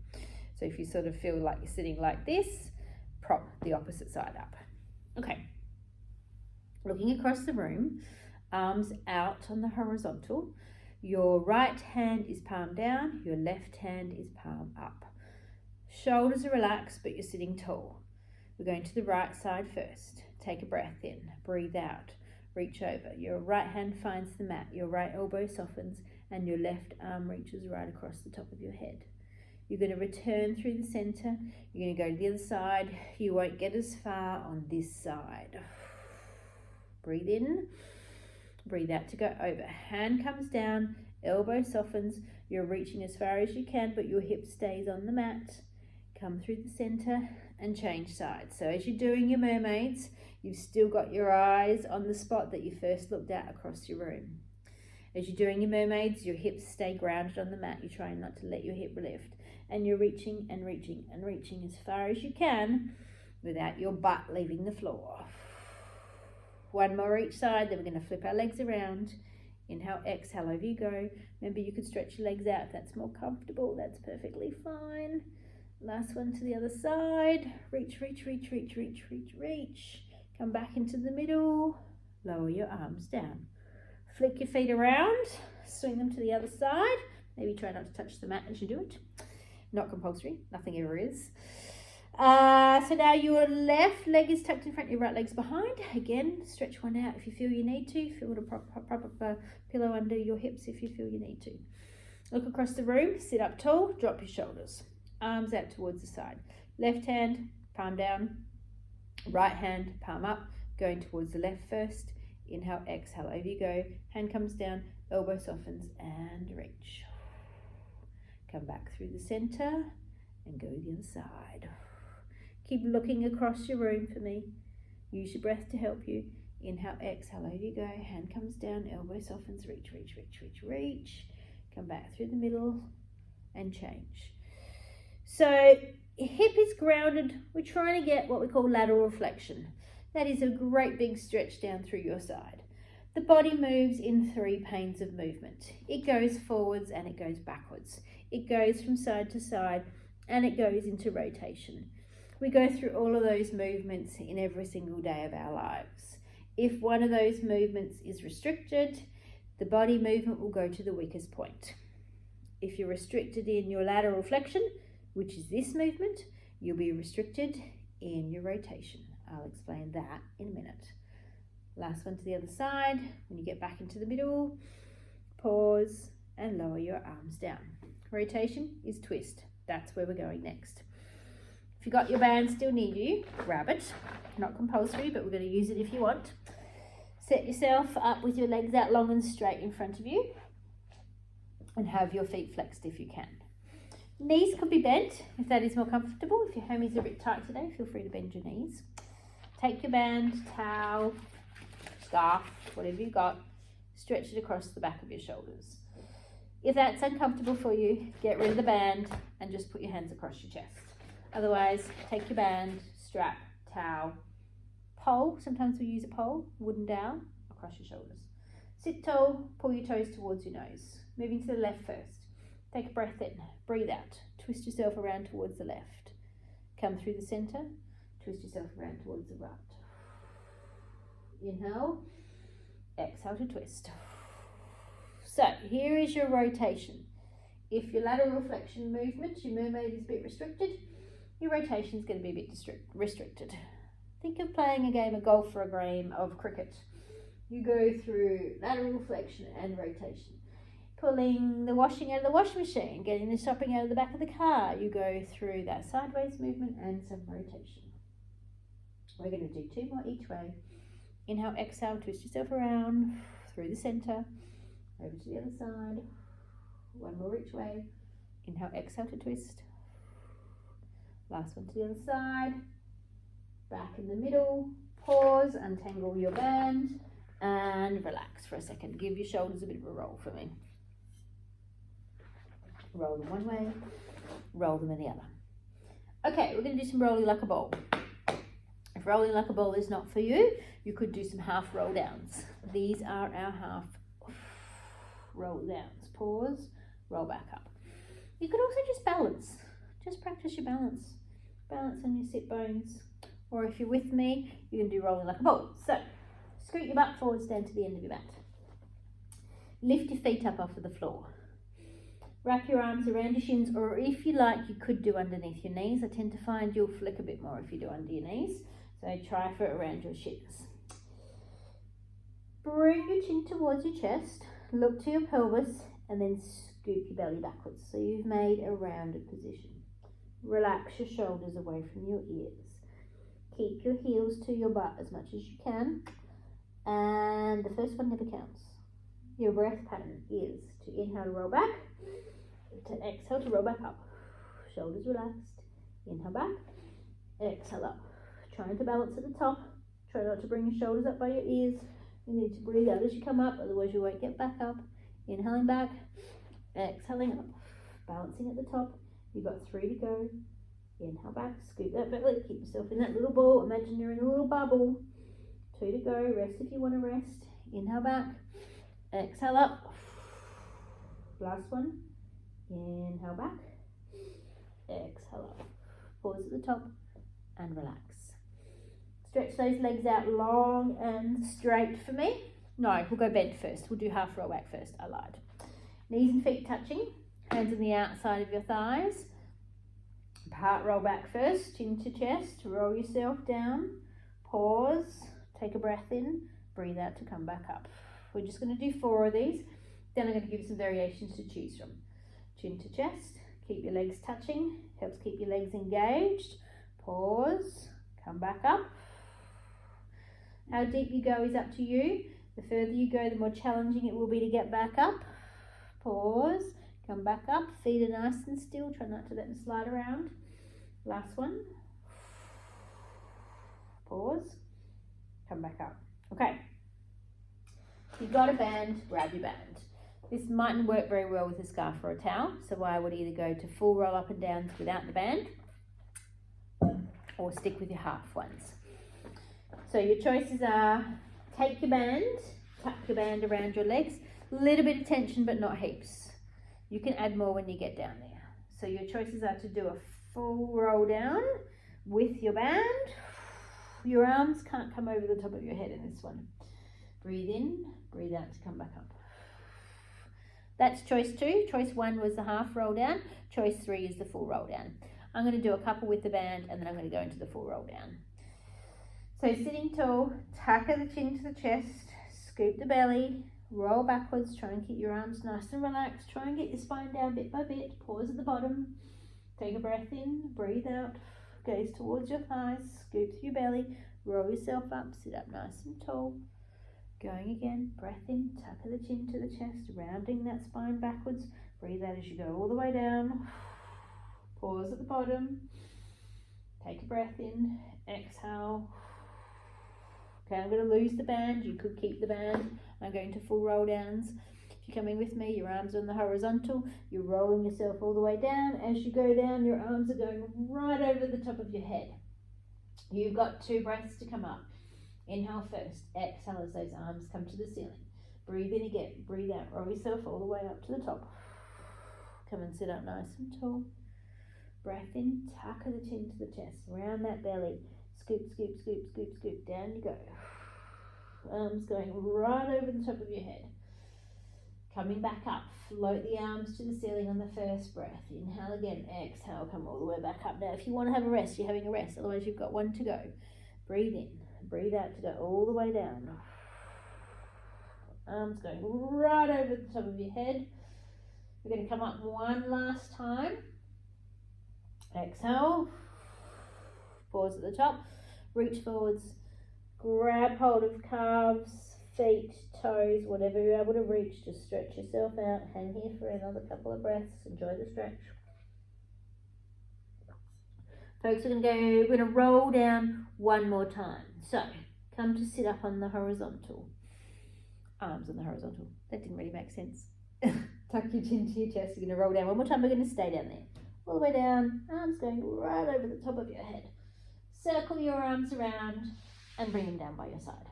So if you sort of feel like you're sitting like this, prop the opposite side up. Okay. Looking across the room, arms out on the horizontal. Your right hand is palm down, your left hand is palm up. Shoulders are relaxed, but you're sitting tall. We're going to the right side first. Take a breath in, breathe out, reach over. Your right hand finds the mat, your right elbow softens, and your left arm reaches right across the top of your head. You're going to return through the center. You're going to go to the other side. You won't get as far on this side. Breathe in, breathe out to go over. Hand comes down, elbow softens. You're reaching as far as you can, but your hip stays on the mat. Come through the center and change sides. So as you're doing your mermaids, you've still got your eyes on the spot that you first looked at across your room. As you're doing your mermaids, your hips stay grounded on the mat. You're trying not to let your hip lift. And you're reaching and reaching and reaching as far as you can without your butt leaving the floor. One more each side, then we're going to flip our legs around. Inhale, exhale, over you go. Remember, you could stretch your legs out if that's more comfortable. That's perfectly fine. Last one to the other side. Reach, reach, reach, reach, reach, reach, reach. Come back into the middle. Lower your arms down. Flick your feet around. Swing them to the other side. Maybe try not to touch the mat as you do it. Not compulsory. Nothing ever is. So now your left leg is tucked in front, your right leg's behind. Again, stretch one out if you feel you need to. Feel to prop up a pillow under your hips if you feel you need to. Look across the room. Sit up tall. Drop your shoulders. Arms out towards the side. Left hand, palm down. Right hand, palm up. Going towards the left first. Inhale, exhale, over you go. Hand comes down, elbow softens, and reach. Come back through the center and go to the other side. Keep looking across your room for me. Use your breath to help you. Inhale, exhale, over you go. Hand comes down, elbow softens, reach, reach, reach, reach, reach. Come back through the middle and change. So hip is grounded. We're trying to get what we call lateral flexion. That is a great big stretch down through your side. The body moves in 3 planes of movement. It goes forwards and it goes backwards. It goes from side to side and it goes into rotation. We go through all of those movements in every single day of our lives. If one of those movements is restricted, the body movement will go to the weakest point. If you're restricted in your lateral flexion, which is this movement, you'll be restricted in your rotation. I'll explain that in a minute. Last one to the other side. When you get back into the middle, pause and lower your arms down. Rotation is twist. That's where we're going next. If you've got your band still near you, grab it. Not compulsory, but we're going to use it if you want. Set yourself up with your legs out long and straight in front of you and have your feet flexed if you can. Knees could be bent if that is more comfortable. If your hammies are a bit tight today, feel free to bend your knees. Take your band, towel, scarf, whatever you've got, stretch it across the back of your shoulders. If that's uncomfortable for you, get rid of the band and just put your hands across your chest. Otherwise, take your band, strap, towel, pole. Sometimes we use a pole, wooden dowel, across your shoulders. Sit tall, pull your toes towards your nose. Moving to the left first. Take a breath in, breathe out. Twist yourself around towards the left. Come through the center, twist yourself around towards the right. Inhale, exhale to twist. So here is your rotation. If your lateral flexion movement, your mermaid, is a bit restricted, your rotation is going to be a bit restricted. Think of playing a game of golf or a game of cricket. You go through lateral flexion and rotation. Pulling the washing out of the washing machine, getting the shopping out of the back of the car, you go through that sideways movement and some rotation. We're going to do 2 more each way. Inhale, exhale, twist yourself around through the center, over to the other side. 1 more each way. Inhale, exhale to twist. Last one to the other side. Back in the middle. Pause, untangle your band, and relax for a second. Give your shoulders a bit of a roll for me. Roll them one way, roll them in the other. Okay, we're going to do some rolling like a ball. If rolling like a ball is not for you, you could do some half roll downs. These are our half roll downs. Pause, roll back up. You could also just balance. Just practice your balance. Balance on your sit bones. Or if you're with me, you can do rolling like a ball. So, scoot your butt forwards down to the end of your mat. Lift your feet up off of the floor. Wrap your arms around your shins, or if you like, you could do underneath your knees. I tend to find you'll flick a bit more if you do under your knees. So try for around your shins. Bring your chin towards your chest, look to your pelvis, and then scoop your belly backwards. So you've made a rounded position. Relax your shoulders away from your ears. Keep your heels to your butt as much as you can. And the first one never counts. Your breath pattern is to inhale to roll back, to exhale to roll back up. Shoulders relaxed. Inhale back, exhale up. Trying to balance at the top. Try not to bring your shoulders up by your ears. You need to breathe out as you come up, otherwise you won't get back up. Inhaling back, exhaling up. Balancing at the top. You've got 3 to go. Inhale back, scoop that belly, keep yourself in that little ball. Imagine you're in a little bubble. 2 to go. Rest if you want to rest. Inhale back, exhale up. Last one. Inhale back, exhale up. Pause at the top and relax. Stretch those legs out long and straight for me. No, we'll go bent first. We'll do half roll back first. I lied. Knees and feet touching. Hands on the outside of your thighs. Part roll back first, chin to chest. Roll yourself down. Pause. Take a breath in. Breathe out to come back up. We're just going to do 4 of these. Then I'm going to give you some variations to choose from. Chin to chest. Keep your legs touching. Helps keep your legs engaged. Pause. Come back up. How deep you go is up to you. The further you go, the more challenging it will be to get back up. Pause. Come back up. Feet are nice and still. Try not to let them slide around. Last one. Pause. Come back up. Okay. If you've got a band, grab your band. This mightn't work very well with a scarf or a towel, so I would either go to full roll up and downs without the band or stick with your half ones. So your choices are take your band, tuck your band around your legs, a little bit of tension but not heaps. You can add more when you get down there. So your choices are to do a full roll down with your band. Your arms can't come over the top of your head in this one. Breathe in, breathe out to come back up. That's choice 2. Choice 1 was the half roll down. Choice 3 is the full roll down. I'm going to do a couple with the band and then I'm going to go into the full roll down. So sitting tall, tuck the chin to the chest, scoop the belly, roll backwards, try and keep your arms nice and relaxed, try and get your spine down bit by bit, pause at the bottom, take a breath in, breathe out, gaze towards your thighs, scoop through your belly, roll yourself up, sit up nice and tall. Going again, breath in, tuck the chin to the chest, rounding that spine backwards, breathe out as you go all the way down, pause at the bottom, take a breath in, exhale. Okay, I'm going to lose the band, you could keep the band, I'm going to full roll downs. If you're coming with me, your arms are on the horizontal, you're rolling yourself all the way down. As you go down, your arms are going right over the top of your head. You've got 2 breaths to come up. Inhale first, exhale as those arms come to the ceiling. Breathe in again, breathe out, roll yourself all the way up to the top. Come and sit up nice and tall. Breath in, tuck the chin to the chest, round that belly. Scoop, scoop, scoop, scoop, scoop, down you go. Arms going right over the top of your head. Coming back up, float the arms to the ceiling on the first breath. Inhale again, exhale, come all the way back up. Now if you want to have a rest, you're having a rest, otherwise you've got one to go. Breathe in, breathe out to go all the way down. Arms going right over the top of your head. We're going to come up one last time. Exhale, pause at the top, reach forwards, grab hold of calves, feet, toes, whatever you're able to reach. Just stretch yourself out. Hang here for another couple of breaths. Enjoy the stretch. Folks, we're going to roll down one more time. So come to sit up on the horizontal. Arms on the horizontal. That didn't really make sense. Tuck your chin to your chest. You're going to roll down one more time. We're going to stay down there. All the way down. Arms going right over the top of your head. Circle your arms around and bring them down by your side.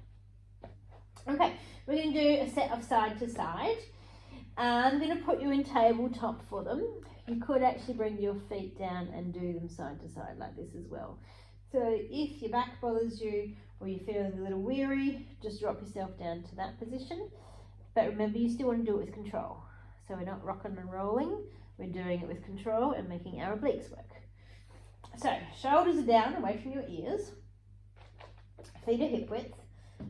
Okay, we're going to do a set of side to side. I'm going to put you in tabletop for them. You could actually bring your feet down and do them side to side like this as well. So if your back bothers you or you're feeling a little weary, just drop yourself down to that position. But remember, you still want to do it with control. So we're not rocking and rolling, we're doing it with control and making our obliques work. So shoulders are down away from your ears, feet are hip width,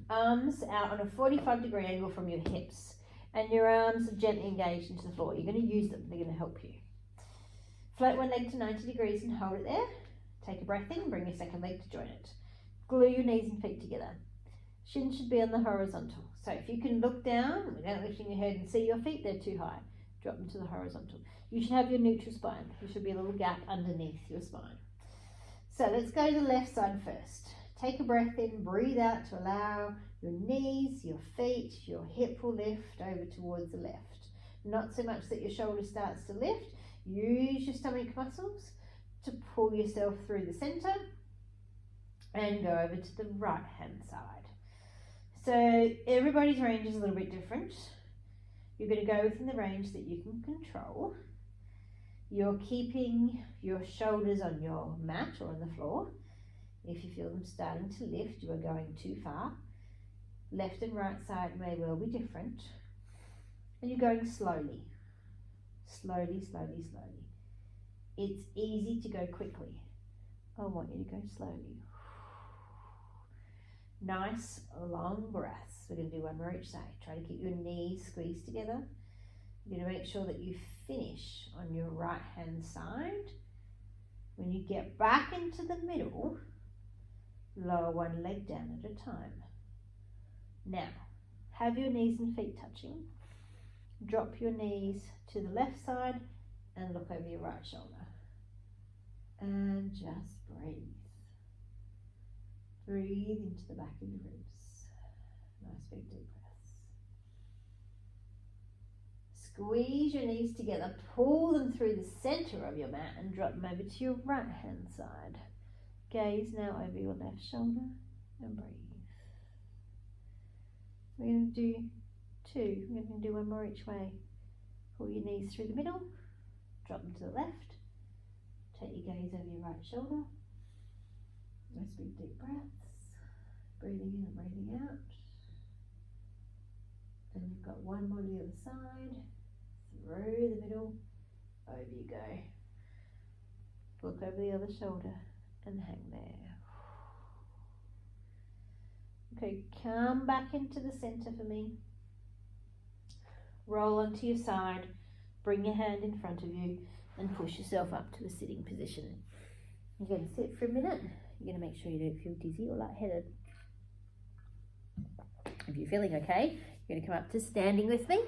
arms out on a 45-degree angle from your hips, and your arms are gently engaged into the floor. You're going to use them, they're going to help you. Float one leg to 90 degrees and hold it there. Take a breath in, bring your second leg to join it. Glue your knees and feet together. Shins should be on the horizontal. So if you can look down without lifting your head and see your feet, they're too high. Drop them to the horizontal. You should have your neutral spine. There should be a little gap underneath your spine. So let's go to the left side first. Take a breath in, breathe out to allow your knees, your feet, your hip will lift over towards the left. Not so much that your shoulder starts to lift. Use your stomach muscles to pull yourself through the center and go over to the right hand side. So everybody's range is a little bit different. You're going to go within the range that you can control. You're keeping your shoulders on your mat or on the floor. If you feel them starting to lift, you are going too far. Left and right side may well be different. And you're going slowly. Slowly, slowly, slowly. It's easy to go quickly. I want you to go slowly. Nice long breaths. We're going to do one more each side. Try to keep your knees squeezed together. You're going to make sure that you finish on your right hand side. When you get back into the middle, lower one leg down at a time. Now, have your knees and feet touching. Drop your knees to the left side and look over your right shoulder. And just breathe. Breathe into the back of your ribs. Nice big deep breaths. Squeeze your knees together, pull them through the center of your mat and drop them over to your right hand side. Gaze now over your left shoulder and breathe. We're going to do two. We're going to do one more each way. Pull your knees through the middle, drop them to the left. Take your gaze over your right shoulder. Nice big deep breaths. Breathing in and breathing out. And you've got one more on the other side. Through the middle. Over you go. Look over the other shoulder and hang there. Okay, come back into the center for me. Roll onto your side. Bring your hand in front of you and push yourself up to a sitting position. You're going to sit for a minute. You're going to make sure you don't feel dizzy or lightheaded. If you're feeling okay, you're going to come up to standing with me.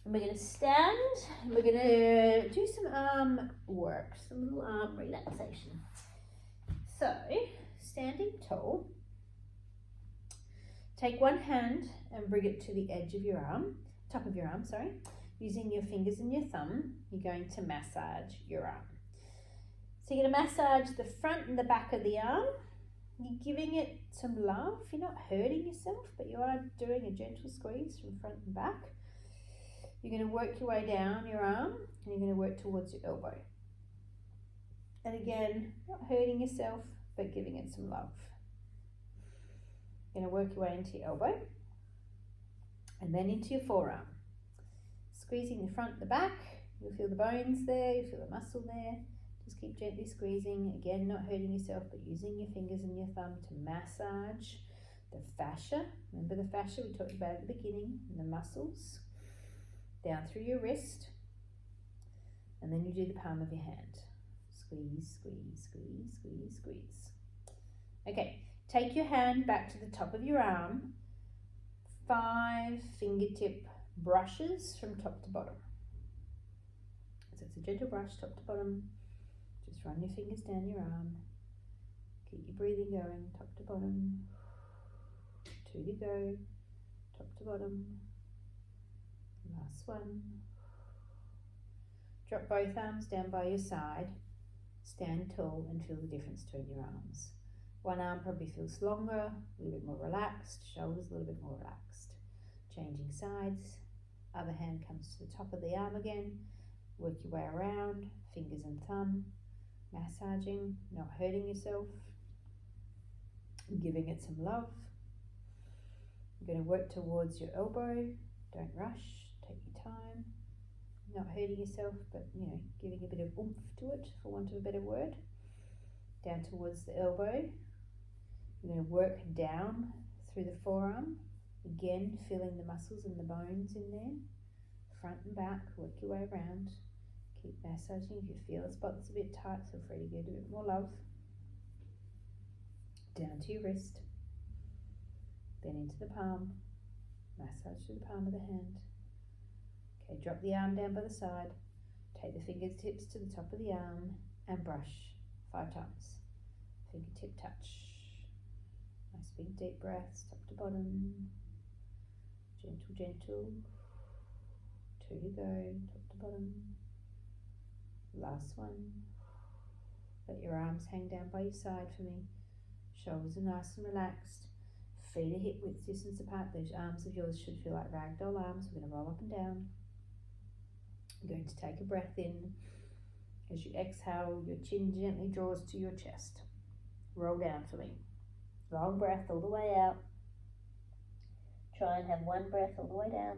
And we're going to stand. And we're going to do some arm work, some little arm relaxation. So, standing tall. Take one hand and bring it to the edge of your arm, top of your arm, sorry. Using your fingers and your thumb, you're going to massage your arm. So you're going to massage the front and the back of the arm. You're giving it some love. You're not hurting yourself, but you are doing a gentle squeeze from front and back. You're going to work your way down your arm, and you're going to work towards your elbow. And again, not hurting yourself, but giving it some love. You're going to work your way into your elbow, and then into your forearm. Squeezing the front, the back. You'll feel the bones there, you feel the muscle there. Just keep gently squeezing. Again, not hurting yourself, but using your fingers and your thumb to massage the fascia. Remember the fascia we talked about at the beginning, and the muscles down through your wrist. And then you do the palm of your hand. Squeeze, squeeze, squeeze, squeeze, squeeze. Okay, take your hand back to the top of your arm. 5 fingertip brushes from top to bottom. So it's a gentle brush, top to bottom. Just run your fingers down your arm. Keep your breathing going, top to bottom. 2 to go, top to bottom. Last one. Drop both arms down by your side. Stand tall and feel the difference between your arms. One arm probably feels longer, a little bit more relaxed, shoulders a little bit more relaxed. Changing sides. Other hand comes to the top of the arm again. Work your way around, fingers and thumb, massaging, not hurting yourself, giving it some love. You're going to work towards your elbow. Don't rush, take your time. Not hurting yourself, but giving a bit of oomph to it, for want of a better word. Down towards the elbow. You're going to work down through the forearm. Again, feeling the muscles and the bones in there. Front and back, work your way around. Keep massaging. If you feel a spot that's a bit tight, feel free to give it a bit more love. Down to your wrist. Then into the palm. Massage through the palm of the hand. Okay, drop the arm down by the side. Take the fingertips to the top of the arm and brush 5 times. Fingertip touch. Nice big deep breaths, top to bottom. Gentle, gentle. 2 to go, top to bottom. Last one. Let your arms hang down by your side for me. Shoulders are nice and relaxed. Feet are hip width distance apart. Those arms of yours should feel like ragdoll arms. We're going to roll up and down. You're going to take a breath in. As you exhale, your chin gently draws to your chest. Roll down for me. Long breath all the way out. Try and have one breath all the way down.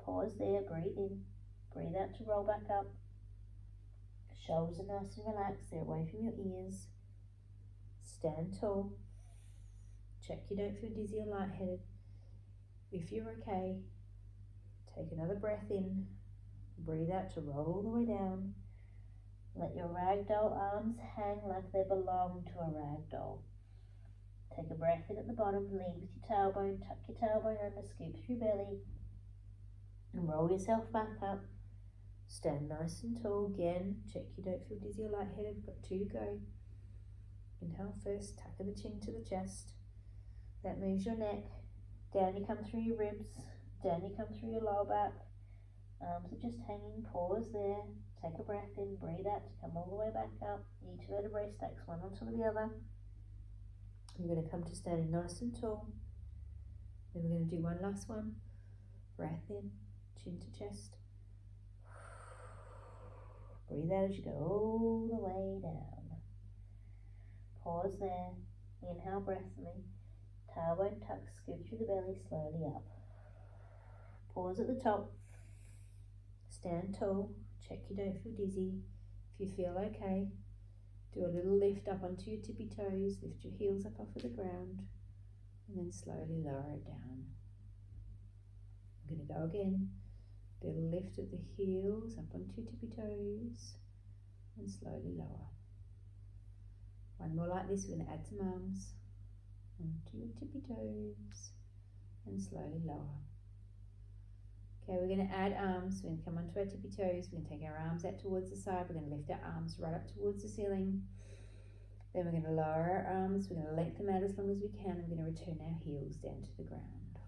Pause there, breathe in. Breathe out to roll back up. Shoulders are nice and relaxed. They're away from your ears. Stand tall. Check you don't feel dizzy or lightheaded. If you're okay, take another breath in. Breathe out to roll all the way down. Let your ragdoll arms hang like they belong to a ragdoll. Take a breath in at the bottom, lead with your tailbone, tuck your tailbone under, scoop through your belly, and roll yourself back up. Stand nice and tall again. Check you don't feel dizzy or lightheaded. We've got 2 to go. Inhale first, tuck the chin to the chest. That moves your neck. Down you come through your ribs. Down you come through your lower back. Arms are just hanging. Pause there. Take a breath in. Breathe out to come all the way back up. Each vertebrae stacks one on top of the other. You're going to come to standing nice and tall. Then we're going to do one last one. Breath in. Chin to chest. Breathe out as you go all the way down. Pause there. Inhale, breath for me. Tailbone tuck, scoop through the belly, slowly up. Pause at the top. Stand tall. Check you don't feel dizzy. If you feel okay, do a little lift up onto your tippy toes. Lift your heels up off of the ground. And then slowly lower it down. I'm going to go again. Little lift of the heels up onto your tippy toes. And slowly lower. One more like this. We're going to add some arms onto your tippy toes and slowly lower. Okay, we're going to add arms. We're going to come onto our tippy toes. We're going to take our arms out towards the side. We're going to lift our arms right up towards the ceiling. Then we're going to lower our arms. We're going to lengthen them out as long as we can. We're going to return our heels down to the ground.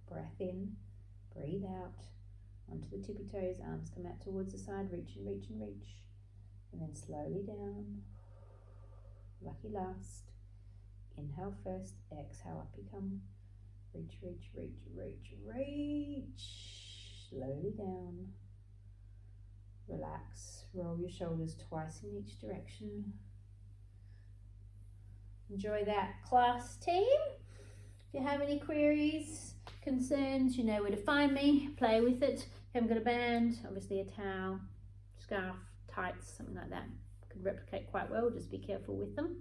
Breath in, breathe out. Onto the tippy toes. Arms come out towards the side. Reach and reach and reach. And then slowly down. Lucky last. Inhale first, exhale, up you come. Reach, reach, reach, reach, reach. Slowly down. Relax. Roll your shoulders twice in each direction. Enjoy that class, team. If you have any queries, concerns, you know where to find me. Play with it. If you haven't got a band, obviously a towel, scarf, tights, something like that could replicate quite well. Just be careful with them.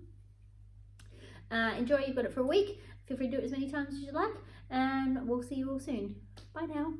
Enjoy. You've got it for a week. Feel free to do it as many times as you like, and we'll see you all soon. Bye now.